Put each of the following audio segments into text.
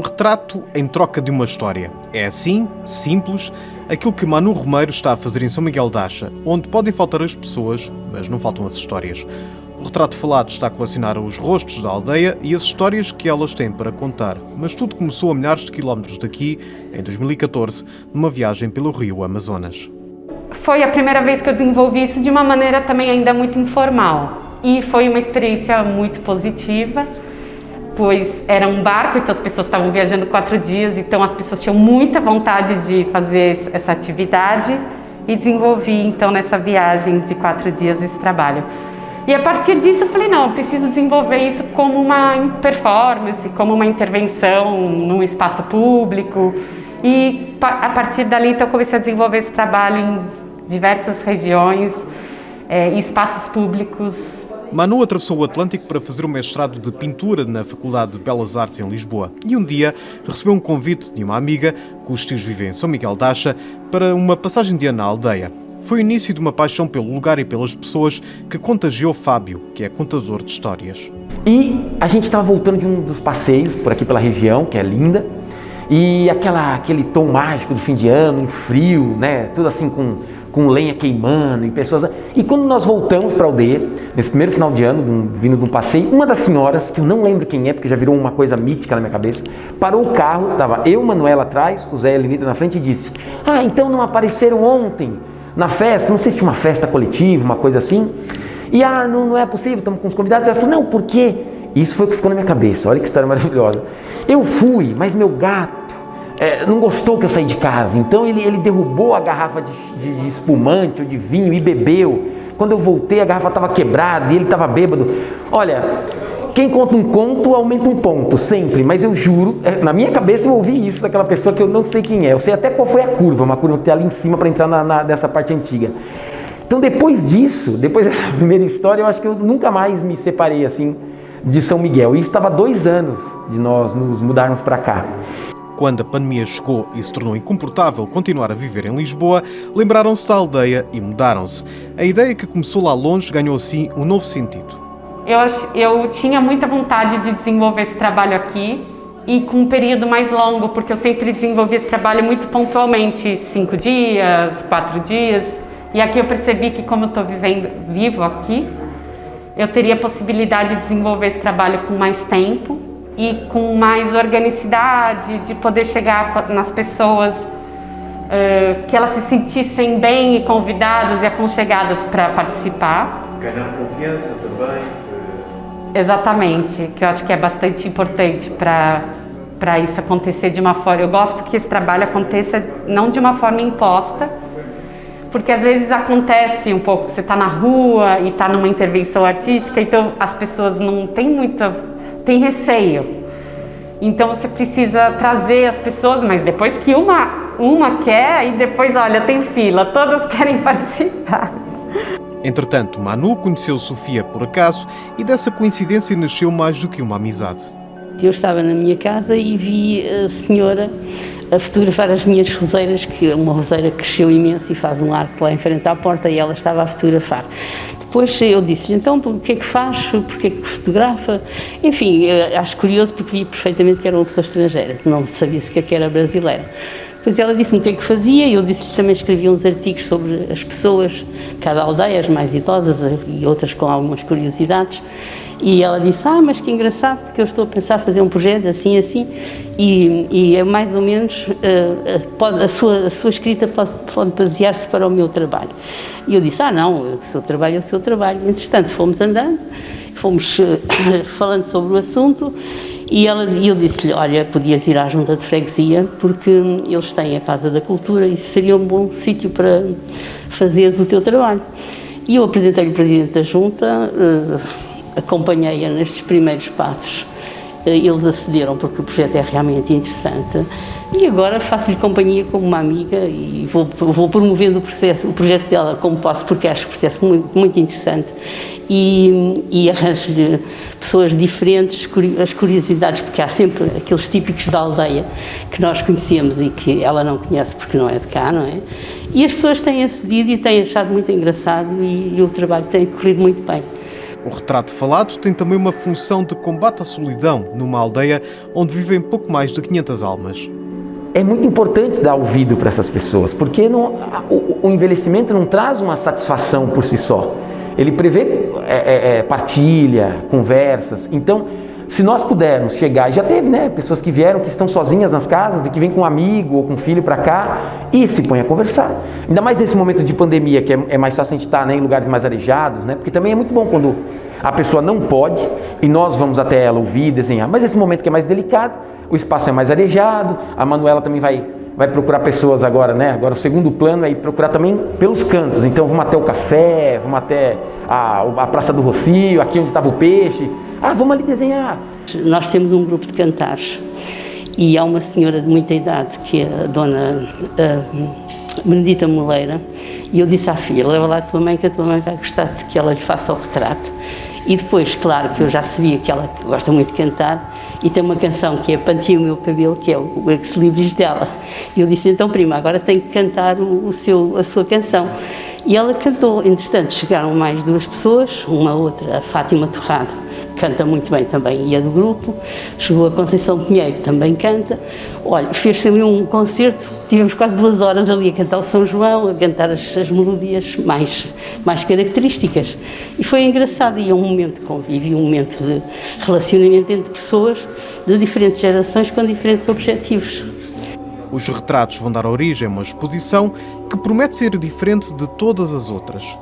um retrato em troca de uma história. É assim, simples, aquilo que Manu Romeiro está a fazer em São Miguel de Acha, onde podem faltar as pessoas, mas não faltam as histórias. O retrato falado está a colecionar os rostos da aldeia e as histórias que elas têm para contar. Mas tudo começou a milhares de quilómetros daqui, em 2014, numa viagem pelo rio Amazonas. Foi a primeira vez que eu desenvolvi isso de uma maneira também ainda muito informal. E foi uma experiência muito positiva, pois era um barco, então as pessoas estavam viajando 4 dias, então as pessoas tinham muita vontade de fazer essa atividade e desenvolvi então nessa viagem de 4 dias esse trabalho. E a partir disso eu falei, não, eu preciso desenvolver isso como uma performance, como uma intervenção num espaço público. E a partir dali então eu comecei a desenvolver esse trabalho em diversas regiões e espaços públicos. Manu atravessou o Atlântico para fazer o mestrado de pintura na Faculdade de Belas Artes em Lisboa e um dia recebeu um convite de uma amiga, cujos tios vivem em São Miguel de Acha, para uma passagem de ano na aldeia. Foi o início de uma paixão pelo lugar e pelas pessoas que contagiou Fábio, que é contador de histórias. E a gente estava voltando de um dos passeios por aqui pela região, que é linda, e aquele tom mágico do fim de ano, um frio, né? Tudo assim com lenha queimando e pessoas... E quando nós voltamos para a aldeia, nesse primeiro final de ano, vindo de um passeio, uma das senhoras, que eu não lembro quem é, porque já virou uma coisa mítica na minha cabeça, parou o carro, estava eu, Manuela atrás, o Zé e a Elenita na frente e disse: "Ah, então não apareceram ontem na festa, não sei se tinha uma festa coletiva, uma coisa assim, e não é possível, estamos com os convidados." Ela falou: "Não, por quê?" Isso foi o que ficou na minha cabeça, olha que história maravilhosa. Eu fui, mas meu gato não gostou que eu saí de casa, então ele derrubou a garrafa de espumante ou de vinho e bebeu. Quando eu voltei, a garrafa estava quebrada e ele estava bêbado. Olha, quem conta um conto aumenta um ponto, sempre, mas eu juro, na minha cabeça eu ouvi isso daquela pessoa que eu não sei quem é. Eu sei até qual foi a curva, uma curva que tem ali em cima para entrar nessa parte antiga. Então depois disso, depois dessa primeira história, eu acho que eu nunca mais me separei assim de São Miguel. E isso estava 2 anos de nós nos mudarmos para cá. Quando a pandemia chegou e se tornou incomportável continuar a viver em Lisboa, lembraram-se da aldeia e mudaram-se. A ideia que começou lá longe ganhou assim um novo sentido. Eu tinha muita vontade de desenvolver esse trabalho aqui e com um período mais longo, porque eu sempre desenvolvi esse trabalho muito pontualmente, 5 dias, 4 dias. E aqui eu percebi que como eu estou vivo aqui, eu teria a possibilidade de desenvolver esse trabalho com mais tempo e com mais organicidade, de poder chegar nas pessoas, que elas se sentissem bem e convidadas e aconchegadas para participar. Ganhar confiança também. Exatamente, que eu acho que é bastante importante para isso acontecer de uma forma... Eu gosto que esse trabalho aconteça não de uma forma imposta, porque às vezes acontece um pouco, você está na rua e está numa intervenção artística, então as pessoas não têm tem receio. Então você precisa trazer as pessoas, mas depois que uma quer, e depois, olha, tem fila, todas querem participar. Entretanto, Manu conheceu Sofia por acaso e dessa coincidência nasceu mais do que uma amizade. Eu estava na minha casa e vi a senhora a fotografar as minhas roseiras, que uma roseira cresceu imenso e faz um arco lá em frente à porta, e ela estava a fotografar. Depois eu disse-lhe: "Então, o que é que faz? Porque é que fotografa?" Enfim, acho curioso porque vi perfeitamente que era uma pessoa estrangeira, que não sabia sequer que era brasileira. Depois ela disse-me o que é que fazia e eu disse-lhe que também escrevia uns artigos sobre as pessoas, cada aldeia, as mais idosas e outras com algumas curiosidades. E ela disse: "Mas que engraçado, porque eu estou a pensar fazer um projeto assim, e é mais ou menos, a sua escrita pode basear-se para o meu trabalho." E eu disse: "Não, o seu trabalho é o seu trabalho." Entretanto, fomos andando, fomos falando sobre o assunto, e eu disse-lhe: "Olha, podias ir à Junta de Freguesia, porque eles têm a Casa da Cultura e seria um bom sítio para fazeres o teu trabalho." E eu apresentei-lhe o Presidente da Junta, acompanhei-a nestes primeiros passos. Eles acederam porque o projeto é realmente interessante e agora faço-lhe companhia como uma amiga e vou promovendo o projeto dela como posso, porque acho o processo muito, muito interessante e arranjo-lhe pessoas diferentes, as curiosidades, porque há sempre aqueles típicos da aldeia que nós conhecemos e que ela não conhece porque não é de cá, não é? E as pessoas têm acedido e têm achado muito engraçado e o trabalho tem corrido muito bem. O retrato falado tem também uma função de combate à solidão numa aldeia onde vivem pouco mais de 500 almas. É muito importante dar ouvido para essas pessoas, porque o envelhecimento não traz uma satisfação por si só. Ele prevê partilha, conversas. Então, se nós pudermos chegar, e já teve, né, pessoas que vieram, que estão sozinhas nas casas e que vêm com um amigo ou com um filho para cá e se põem a conversar. Ainda mais nesse momento de pandemia, que é mais fácil a gente estar, né, em lugares mais arejados, né, porque também é muito bom quando a pessoa não pode e nós vamos até ela ouvir, desenhar. Mas esse momento que é mais delicado, o espaço é mais arejado, a Manuela também vai procurar pessoas agora, né? Agora o segundo plano é ir procurar também pelos cantos. Então vamos até o café, vamos até a Praça do Rocio, aqui onde estava o peixe. Vamos ali desenhar. Nós temos um grupo de cantares e há uma senhora de muita idade, que é a dona Benedita Moleira, e eu disse à filha, leva lá a tua mãe, que a tua mãe vai gostar de que ela lhe faça o retrato. E depois, claro, que eu já sabia que ela gosta muito de cantar, e tem uma canção que é Panteia o Meu Cabelo, que é o ex-libris dela. E eu disse, então prima, agora tem que cantar a sua canção. E ela cantou. Entretanto, chegaram mais 2 pessoas, uma outra, a Fátima Torrado, canta muito bem também, e é do grupo. Chegou a Conceição Pinheiro, que também canta. Olha, fez-se ali um concerto, tivemos quase 2 horas ali a cantar o São João, a cantar as melodias mais características. E foi engraçado, e é um momento de convívio, um momento de relacionamento entre pessoas de diferentes gerações com diferentes objetivos. Os retratos vão dar origem a uma exposição que promete ser diferente de todas as outras.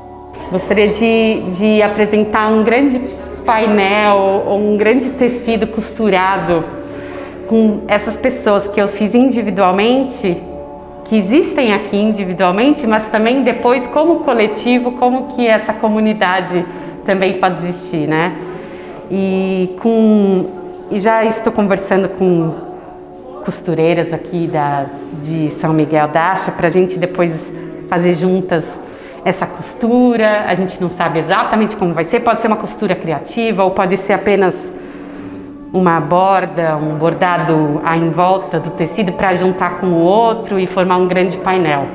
Gostaria de apresentar um grande painel ou um grande tecido costurado com essas pessoas que eu fiz individualmente, que existem aqui individualmente, mas também depois como coletivo, como que essa comunidade também pode existir, né? E já estou conversando com costureiras aqui de São Miguel da Acha para a gente depois fazer juntas essa costura. A gente não sabe exatamente como vai ser, pode ser uma costura criativa ou pode ser apenas uma borda, um bordado em volta do tecido para juntar com o outro e formar um grande painel.